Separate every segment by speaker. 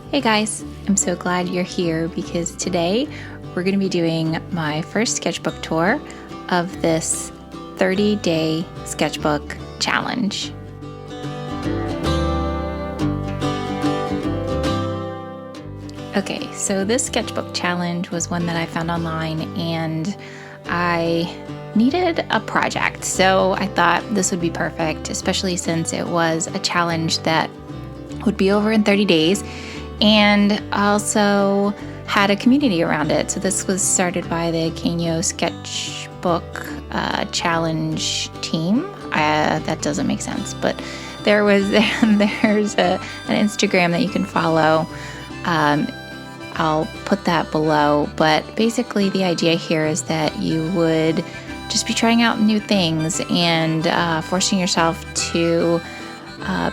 Speaker 1: Hey guys, I'm so glad you're here because today we're going to be doing my first sketchbook tour of this 30-day sketchbook challenge. Okay, so this sketchbook challenge was one that I found online and I needed a project. So I thought this would be perfect, especially since it was a challenge that would be over in 30 days. And also had a community around it. So this was started by the Kenyo Sketchbook challenge team. That doesn't make sense, but there's an Instagram that you can follow. I'll put that below. But basically the idea here is that you would just be trying out new things and forcing yourself to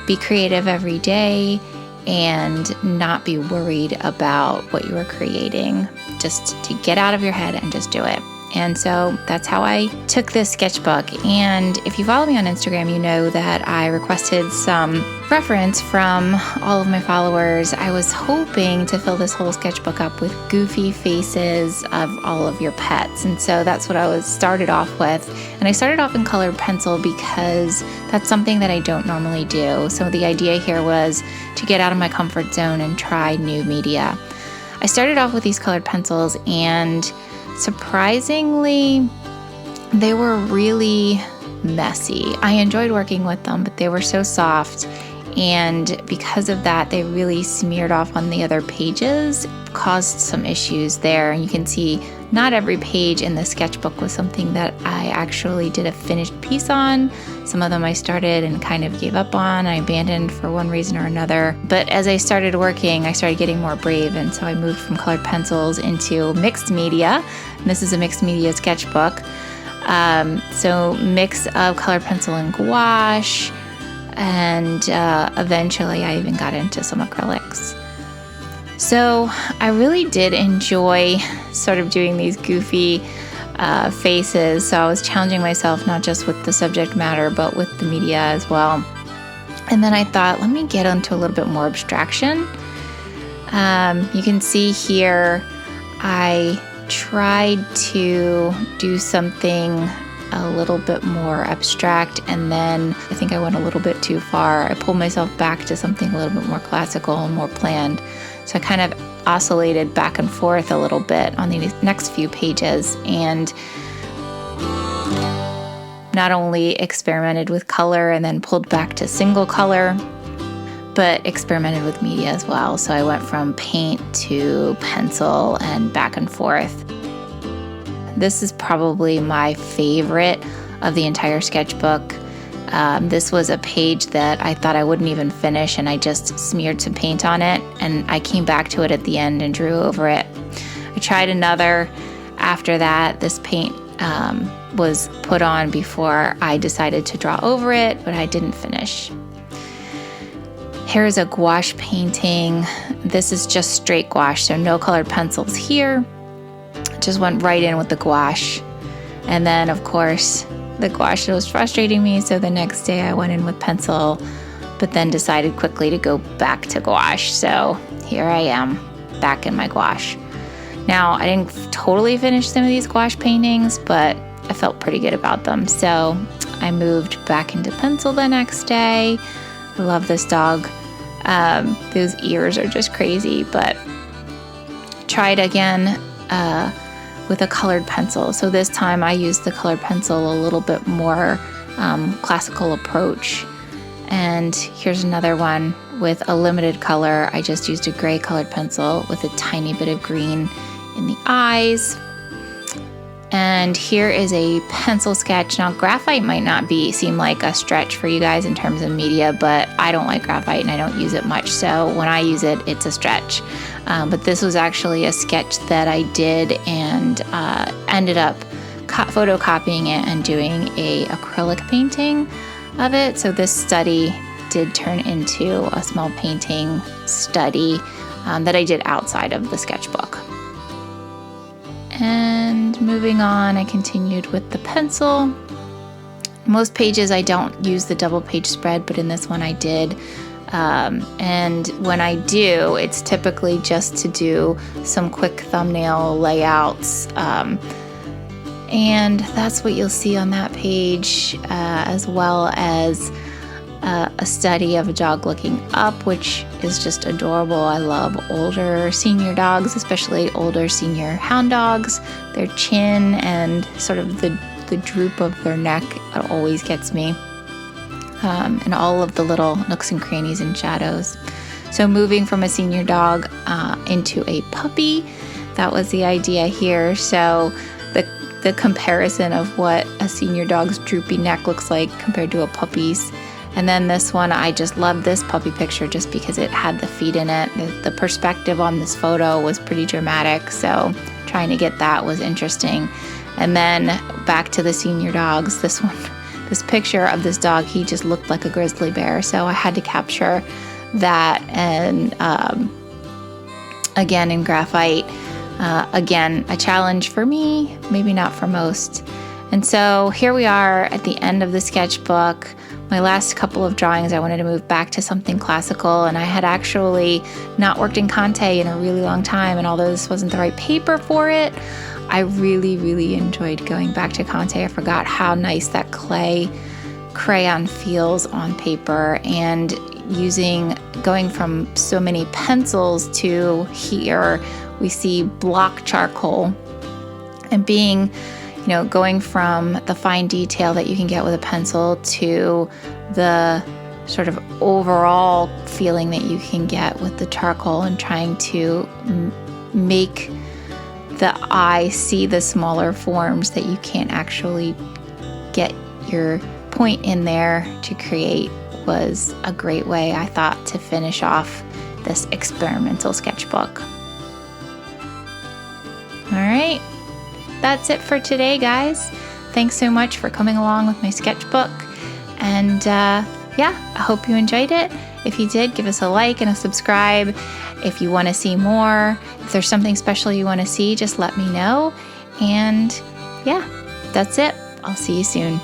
Speaker 1: be creative every day and not be worried about what you are creating, just to get out of your head and just do it. And so that's how I took this sketchbook. And if you follow me on Instagram, you know that I requested some reference from all of my followers. I was hoping to fill this whole sketchbook up with goofy faces of all of your pets. And so that's what I started off with. And I started off in colored pencil because that's something that I don't normally do. So the idea here was to get out of my comfort zone and try new media. I started off with these colored pencils, and surprisingly, they were really messy. I enjoyed working with them, but they were so soft, and because of that, they really smeared off on the other pages, caused some issues there. And you can see not every page in the sketchbook was something that I actually did a finished piece on. Some of them I started and kind of gave up on. I abandoned for one reason or another. But as I started working, I started getting more brave, and so I moved from colored pencils into mixed media. And this is a mixed media sketchbook. So mix of colored pencil and gouache, and eventually I even got into some acrylics. So I really did enjoy sort of doing these goofy faces. So I was challenging myself not just with the subject matter, but with the media as well. And then I thought, let me get into a little bit more abstraction. You can see here, I tried to do something a little bit more abstract, and then I think I went a little bit too far. I pulled myself back to something a little bit more classical and more planned. So I kind of oscillated back and forth a little bit on the next few pages, and not only experimented with color and then pulled back to single color, but experimented with media as well. So I went from paint to pencil and back and forth. This is probably my favorite of the entire sketchbook. This was a page that I thought I wouldn't even finish, and I just smeared some paint on it, and I came back to it at the end and drew over it. I tried another after that. This paint was put on before I decided to draw over it, but I didn't finish. Here's a gouache painting. This is just straight gouache, so no colored pencils here. Just went right in with the gouache. And then, of course, the gouache was frustrating me, so the next day I went in with pencil, but then decided quickly to go back to gouache. So here I am, back in my gouache. Now, I didn't totally finish some of these gouache paintings, but I felt pretty good about them. So I moved back into pencil the next day. I love this dog. Those ears are just crazy, but tried again with a colored pencil. So this time I used the colored pencil a little bit more classical approach. And here's another one with a limited color. I just used a gray colored pencil with a tiny bit of green in the eyes. And here is a pencil sketch. Now, graphite might not seem like a stretch for you guys in terms of media, but I don't like graphite and I don't use it much. So when I use it, it's a stretch. But this was actually a sketch that I did and ended up photocopying it and doing a acrylic painting of it. So this study did turn into a small painting study that I did outside of the sketchbook. And moving on, I continued with the pencil. Most pages I don't use the double page spread, but in this one I did. And when I do, it's typically just to do some quick thumbnail layouts. And that's what you'll see on that page, as well as a study of a dog looking up, which is just adorable. I love older senior dogs, especially older senior hound dogs. Their chin and sort of the droop of their neck, it always gets me. And all of the little nooks and crannies and shadows. So moving from a senior dog into a puppy, that was the idea here. So the comparison of what a senior dog's droopy neck looks like compared to a puppy's. And then this one, I just love this puppy picture just because it had the feet in it. The perspective on this photo was pretty dramatic, so trying to get that was interesting. And then back to the senior dogs, this picture of this dog, he just looked like a grizzly bear, so I had to capture that. And again, in graphite, again, a challenge for me, maybe not for most. And so here we are at the end of the sketchbook. My last couple of drawings, I wanted to move back to something classical, and I had actually not worked in Conte in a really long time, and although this wasn't the right paper for it, I really, really enjoyed going back to Conte. I forgot how nice that crayon feels on paper, and going from so many pencils to here, we see block charcoal, and going from the fine detail that you can get with a pencil to the sort of overall feeling that you can get with the charcoal, and trying to make the eye see the smaller forms that you can't actually get your point in there to create, was a great way, I thought, to finish off this experimental sketchbook. All right. That's it for today, guys. Thanks so much for coming along with my sketchbook. And I hope you enjoyed it. If you did, give us a like and a subscribe. If you want to see more, if there's something special you want to see, just let me know. And that's it. I'll see you soon.